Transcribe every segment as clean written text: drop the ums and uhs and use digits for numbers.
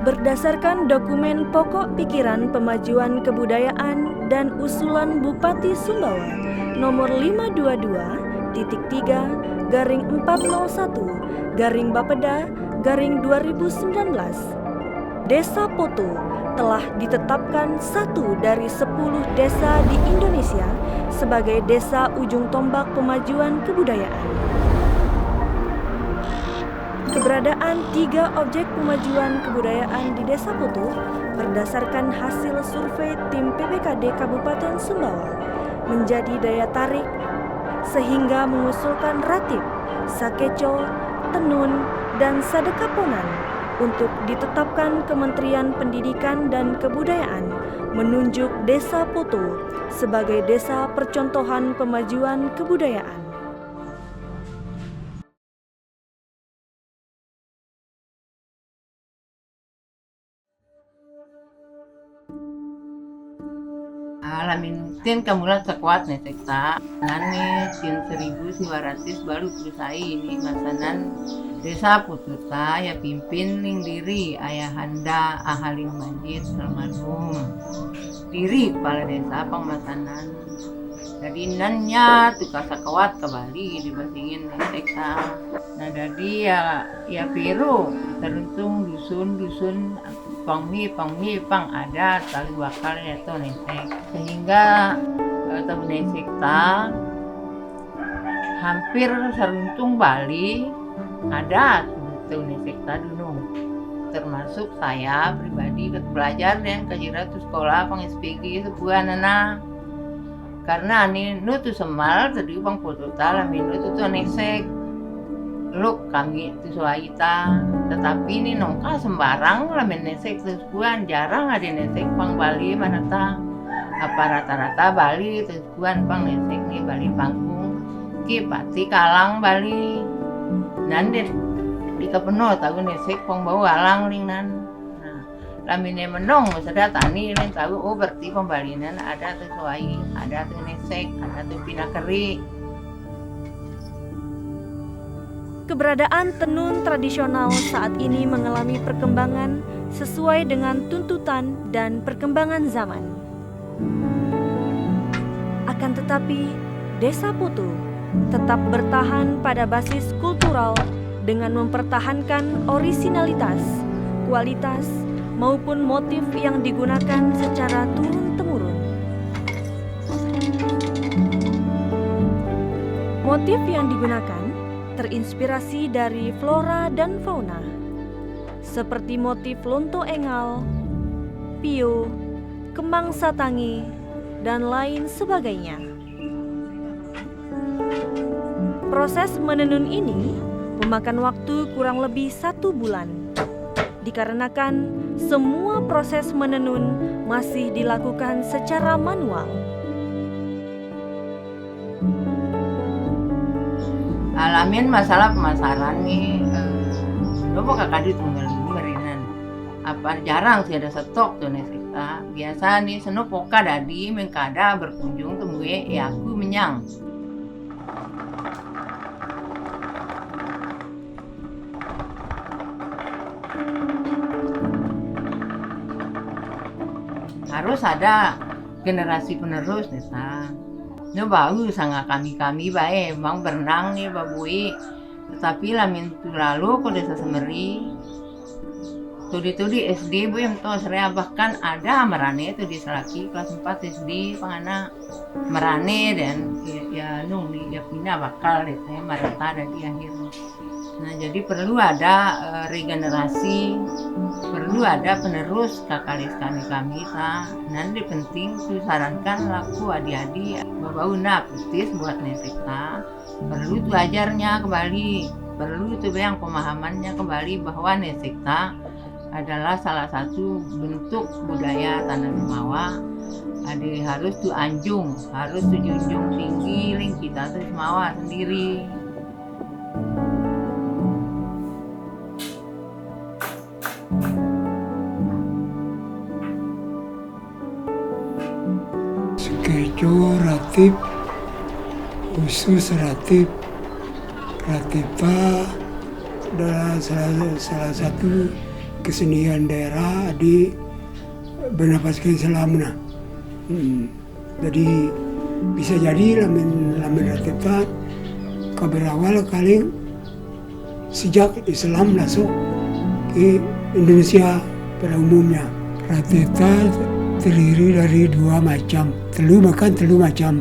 Berdasarkan dokumen pokok pikiran pemajuan kebudayaan dan usulan Bupati Sumbawa nomor 522-3-401-Bapeda-2019, Desa Poto telah ditetapkan satu dari 10 desa di Indonesia sebagai desa ujung tombak pemajuan kebudayaan. Keberadaan 3 objek pemajuan kebudayaan di Desa Poto berdasarkan hasil survei tim PPKD Kabupaten Sumbawa menjadi daya tarik sehingga mengusulkan Ratib, Sakeco, Tenun, dan Sadekaponan untuk ditetapkan Kementerian Pendidikan dan Kebudayaan menunjuk Desa Poto sebagai desa percontohan pemajuan kebudayaan. Alamin tin kamulan sekuat nih sekta nani tin 1900 baru selesai ini masanan Desa Pututa ya pimpin ning diri ayahanda ahaling majid almarhum diri kepala desa pangmasanan jadi nanya tuh kasakawat ke Bali dibasingin nih sekta nah jadi ya piru teruntung dusun pangmi pang ada tali bakal ya tuh nesek sehingga tahun nesek hampir seruntung Bali ada tuh nesek dulu termasuk saya pribadi belajar dan kejira tuh sekolah pang SPG sebuah nana karena ini nu tuh semal tadi pang foto lamin nu tuh nesek luk kami itu suaita tetapi ini nongka sembarang lamen nesek tersebut jarang ada nesek pang Bali mana ta apa rata-rata Bali tersebut pang nesek nih Bali panggung ki pati kalang Bali nanti di kepenuh tahu nesek pang bawa alang ringnan nah lamine menong maksudnya tani lain tahu oh berarti pang Balinan ada tuh suai ada tuh nesek ada tuh pinakeri. Keberadaan tenun tradisional saat ini mengalami perkembangan sesuai dengan tuntutan dan perkembangan zaman. Akan tetapi, Desa Poto tetap bertahan pada basis kultural dengan mempertahankan orisinalitas, kualitas, maupun motif yang digunakan secara turun-temurun. Motif yang digunakan terinspirasi dari flora dan fauna, seperti motif lonto engal, pio, kembang satangi, dan lain sebagainya. Proses menenun ini memakan waktu kurang lebih 1 bulan, dikarenakan semua proses menenun masih dilakukan secara manual. Alamin masalah pemasaran nih lo mau kakak ditunggal merinan apa jarang sih ada stok tuh nesek biasa nih seno poka dadi mengkada berkunjung temui ya aku menyang harus ada generasi penerus nesa. Nó baru sangat kami baik emang berenang nih babui tetapi lamin tu lalu kok desa Semeri tudi SD bu yang tahu saya bahkan ada merane itu di Selaki kelas 4 SD pangana merane dan ya nung nih ya pindah bakal deh saya merata ada di akhir nah jadi perlu ada regenerasi perlu ada penerus kakalis kami nanti penting tuh sarankan laku adik-adik bau putis buat nesek perlu tuh ajarnya kembali perlu tuh yang pemahamannya kembali bahwa nesek adalah salah satu bentuk budaya tanah Semawa adik harus tuh anjung harus tuh junjung tinggi ling kita tuh Semawa sendiri. Sakeco, Ratib, khusus Ratib adalah salah satu kesenian daerah di bernapaskan selamna. Jadi bisa jadi lamin rateta berawal kali sejak Islam masuk ke Indonesia pada umumnya. Rateta terdiri dari dua macam, telu macam.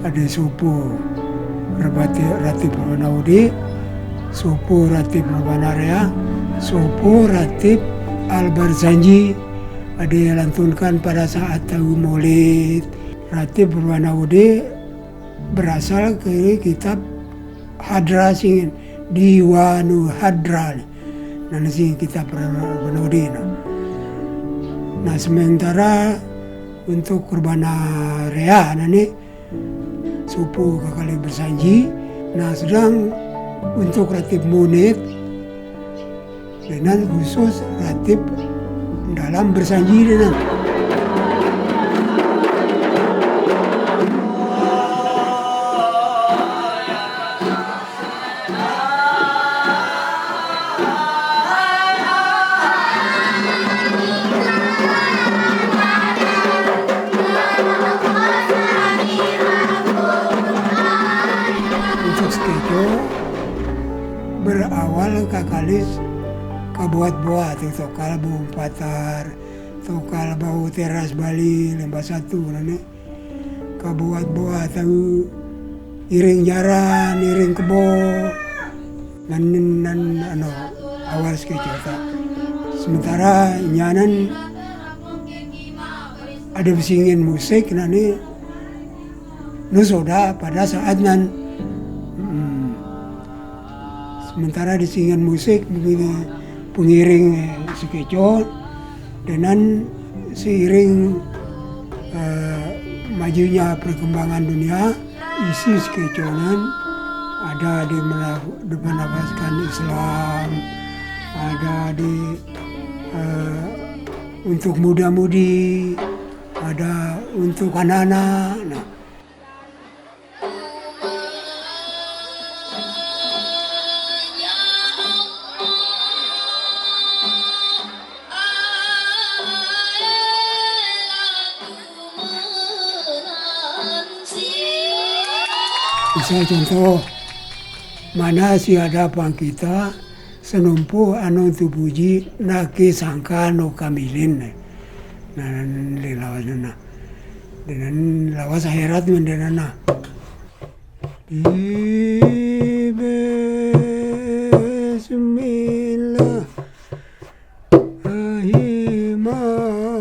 Ada supu ratib Purwanaudi, supu ratib Purwanarea, supu ratib Al-Barzanji. Ada yang lantunkan pada saat tahu Maulid. Ratib Purwanaudi berasal dari kitab Hadra sing Diwanu Hadra. Nah, sing kitab Purwanaudi. Nah, sementara untuk Purwanarea ini supu kakali bersanji. Nah, sedang untuk ratib Munit dengan khusus ratib dalam bersanji dengan untuk skejo berawal kakalis kabuat-buat itu kalbu patar atau kalbu teras Bali lembah satu nane kabuat-buat tahu iring jaran iring kebo nan awal skejo tak. Sementara nyanan ada besingin musik nane nusoda pada saat nan sementara disingin musik begini pengiring skejo dengan seiring majunya perkembangan dunia isi skejonan ada di menafaskan Islam, ada di untuk muda-mudi, ada untuk anak-anak. Nah, bisa contoh mana si hadapan kita senumpu anu tubuji naki sangka no kamilin nah dengan lawas akhirat mendenana Bismillah Maulana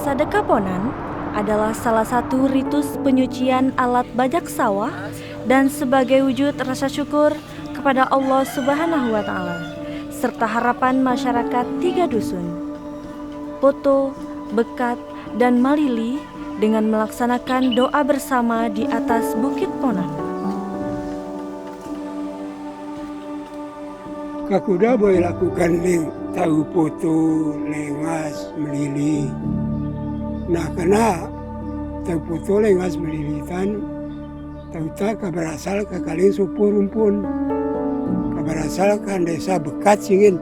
Sedekah Ponan adalah salah satu ritus penyucian alat bajak sawah dan sebagai wujud rasa syukur kepada Allah Subhanahu wa Ta'ala serta harapan masyarakat 3 dusun, Poto, Bekat, dan Malili dengan melaksanakan doa bersama di atas Bukit Ponan. Kakuda boleh lakukan tahu Poto, Lengas, Melili. Nah, karena tahu Poto, Lengas, Melilitan tahu tak berasal ke kali supu rumpun, berasal kan desa Bekat singin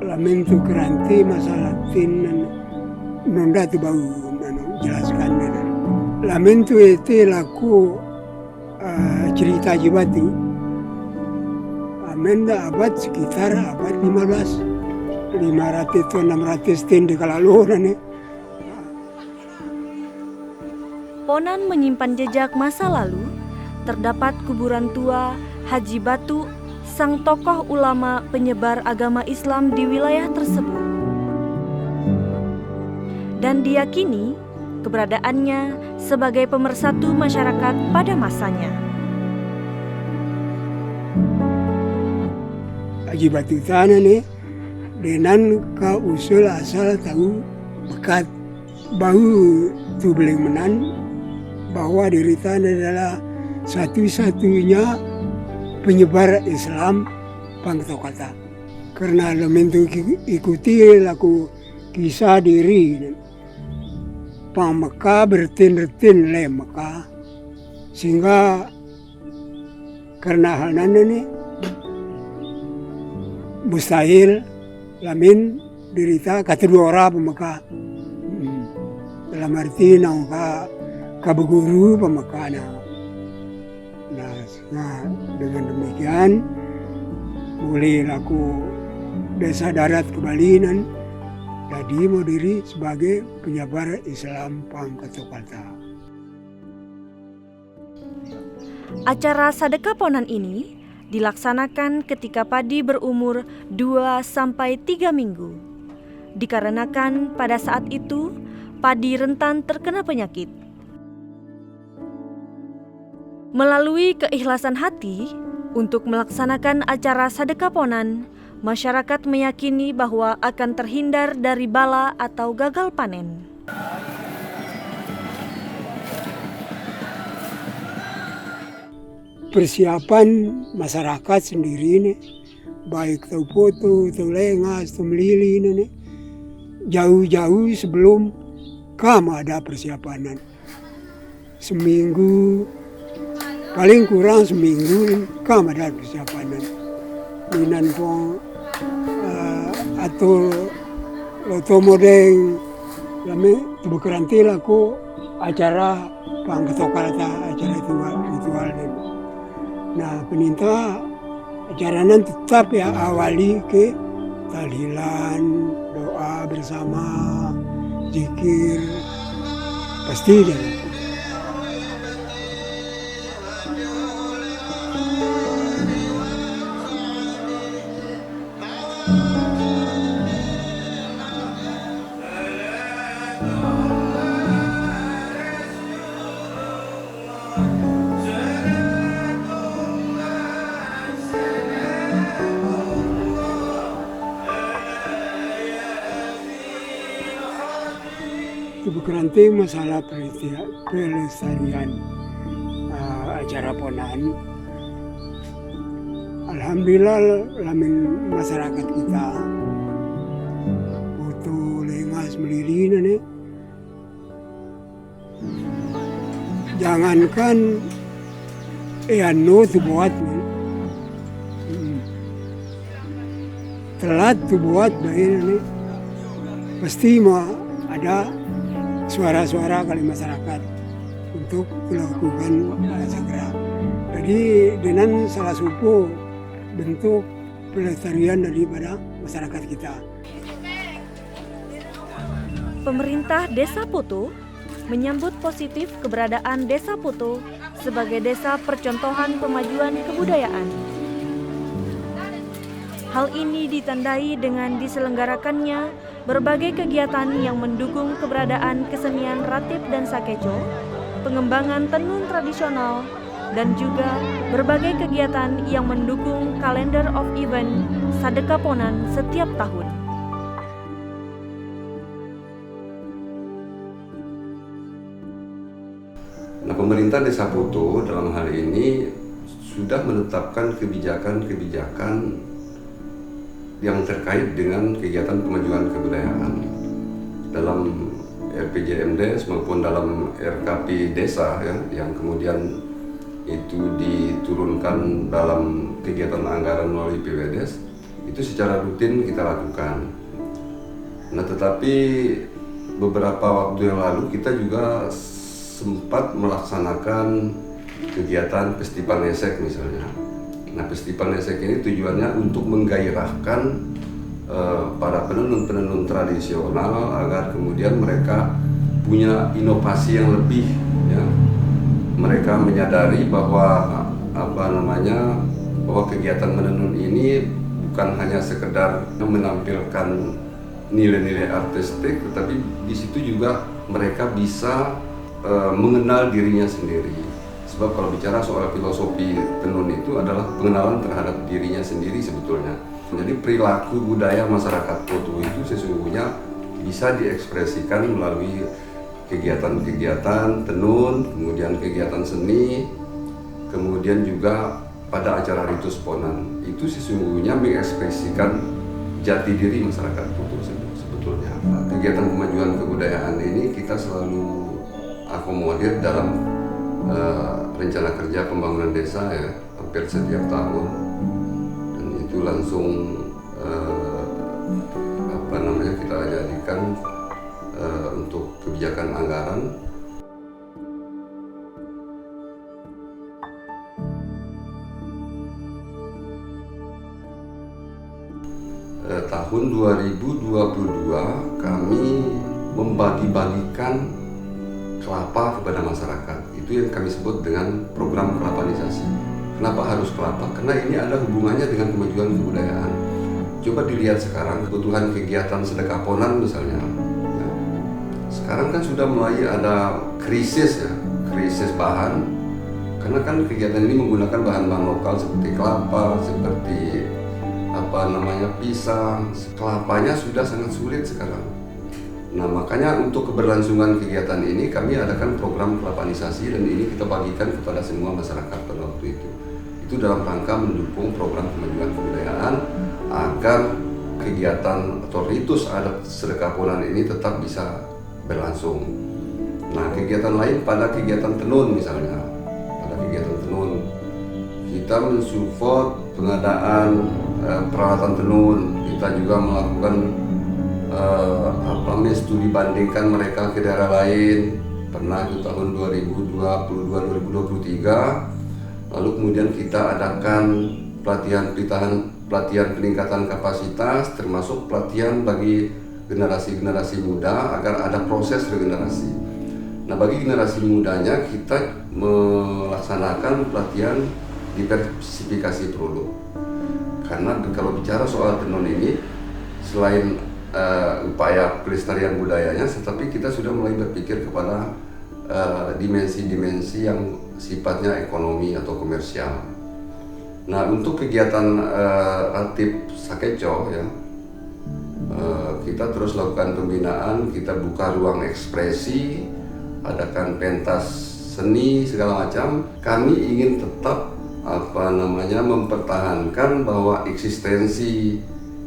lamin tu keranti masalah tin nunda tu bau jelaskan lamin tu itu laku cerita jibatu amin dah abad sekitar abad 500 tu 600 tin di kalaluh nane. Ponan menyimpan jejak masa lalu. Terdapat kuburan tua Haji Batu, sang tokoh ulama penyebar agama Islam di wilayah tersebut. Dan diyakini keberadaannya sebagai pemersatu masyarakat pada masanya. Haji Batu Tanah nih, dengan ka usul asal tahu bekat bau tu beling menan bahwa diri Tanah adalah satu-satunya penyebar Islam Pangketo Kata. Karena lemen tu ikuti laku kisah diri Pang Mekah bertin-retin le Mekah, sehingga karena hal nana ni mustahil lamin dirita kata dua orang pemekah. Dalam arti nang ka beguru pemekah nah dengan demikian mulai laku desa darat kebalinan jadi mau diri sebagai penyebar Islam Pangketo Kata. Acara Sedekah Ponan ini dilaksanakan ketika padi berumur 2-3 minggu. Dikarenakan pada saat itu padi rentan terkena penyakit. Melalui keikhlasan hati untuk melaksanakan acara Sedekah Ponan, masyarakat meyakini bahwa akan terhindar dari bala atau gagal panen. Persiapan masyarakat sendiri nih, baik tau foto, tau lengas, tau melili nih, jauh-jauh sebelum kami ada persiapanan. Seminggu, paling kurang seminggu kami ada persiapanan. Minan pong atau loto modeng, lami tubuh keranti laku acara Pangketo Kata, acara ritual nih. Nah, peninta acaranya tetap ya awali ke tahlilan, doa bersama, zikir, pasti deh. Ibu keranti masalah pelestarian acara Ponan. Alhamdulillah lamin masyarakat kita butuh lengas melilina nih. Jangankan anu tu buat nih. Telat tu buat bahaya nih. Pasti mau ada suara-suara kali masyarakat untuk melakukan segera. Jadi dengan salah satu bentuk pelestarian daripada masyarakat kita. Pemerintah Desa Poto menyambut positif keberadaan Desa Poto sebagai desa percontohan pemajuan kebudayaan. Hal ini ditandai dengan diselenggarakannya berbagai kegiatan yang mendukung keberadaan kesenian Ratip dan Sakeco, pengembangan tenun tradisional, dan juga berbagai kegiatan yang mendukung kalender of event Sedekah Ponan setiap tahun. Nah, pemerintah Desa Poto dalam hal ini sudah menetapkan kebijakan-kebijakan yang terkait dengan kegiatan pemajuan kebudayaan dalam RPJMD maupun dalam RKP Desa ya, yang kemudian itu diturunkan dalam kegiatan anggaran melalui PWDes, itu secara rutin kita lakukan. Nah, tetapi beberapa waktu yang lalu kita juga sempat melaksanakan kegiatan Festival Nesek misalnya. Nah, Festival Nesek ini tujuannya untuk menggairahkan para penenun-penenun tradisional agar kemudian mereka punya inovasi yang lebih ya. Mereka menyadari bahwa bahwa kegiatan menenun ini bukan hanya sekedar menampilkan nilai-nilai artistik, tetapi di situ juga mereka bisa mengenal dirinya sendiri. Sebab kalau bicara soal filosofi tenun itu adalah pengenalan terhadap dirinya sendiri sebetulnya. Jadi perilaku budaya masyarakat Potu itu sesungguhnya bisa diekspresikan melalui kegiatan-kegiatan tenun, kemudian kegiatan seni, kemudian juga pada acara ritus ponan. Itu sesungguhnya mengekspresikan jati diri masyarakat Potu sebetulnya. Kegiatan kemajuan kebudayaan ini kita selalu akomodir dalam rencana kerja pembangunan desa ya, hampir setiap tahun, dan itu langsung kita jadikan untuk kebijakan anggaran. Tahun 2022 kami membagi-bagikan kelapa kepada masyarakat. Itu yang kami sebut dengan program kelapanisasi. Kenapa harus kelapa? Karena ini ada hubungannya dengan kemajuan kebudayaan. Coba dilihat sekarang kebutuhan kegiatan sedekah ponan misalnya. Ya. Sekarang kan sudah mulai ada krisis ya, krisis bahan. Karena kan kegiatan ini menggunakan bahan-bahan lokal seperti kelapa, seperti pisang. Kelapanya sudah sangat sulit sekarang. Nah, makanya untuk keberlangsungan kegiatan ini kami adakan program kelapanisasi, dan ini kita bagikan kepada semua masyarakat pada waktu itu. Itu dalam rangka mendukung program kemajuan kebudayaan agar kegiatan atau ritus adat sedekah ponan ini tetap bisa berlangsung. Nah, kegiatan lain pada kegiatan tenun misalnya. Pada kegiatan tenun kita mensupport pengadaan peralatan tenun. Kita juga melakukan studi bandingkan mereka ke daerah lain. Pernah itu tahun 2022-2023. Lalu kemudian kita adakan pelatihan peningkatan kapasitas, termasuk pelatihan bagi generasi-generasi muda agar ada proses regenerasi. Nah, bagi generasi mudanya kita melaksanakan pelatihan diversifikasi produk. Karena kalau bicara soal tenun ini, selain upaya pelestarian budayanya, tetapi kita sudah mulai berpikir kepada dimensi-dimensi yang sifatnya ekonomi atau komersial. Nah, untuk kegiatan Ratip Sakeco ya, kita terus lakukan pembinaan, kita buka ruang ekspresi, adakan pentas seni segala macam. Kami ingin tetap mempertahankan bahwa eksistensi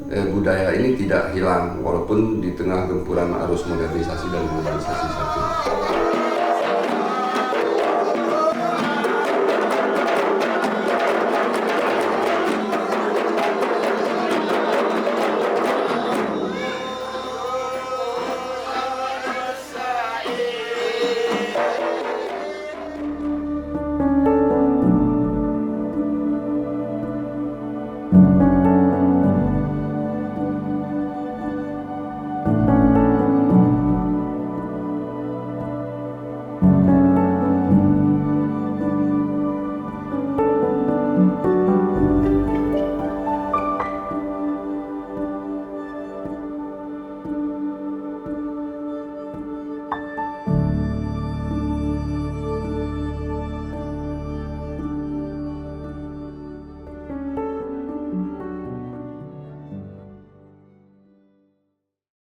budaya ini tidak hilang walaupun di tengah gempuran arus modernisasi dan globalisasi saat ini.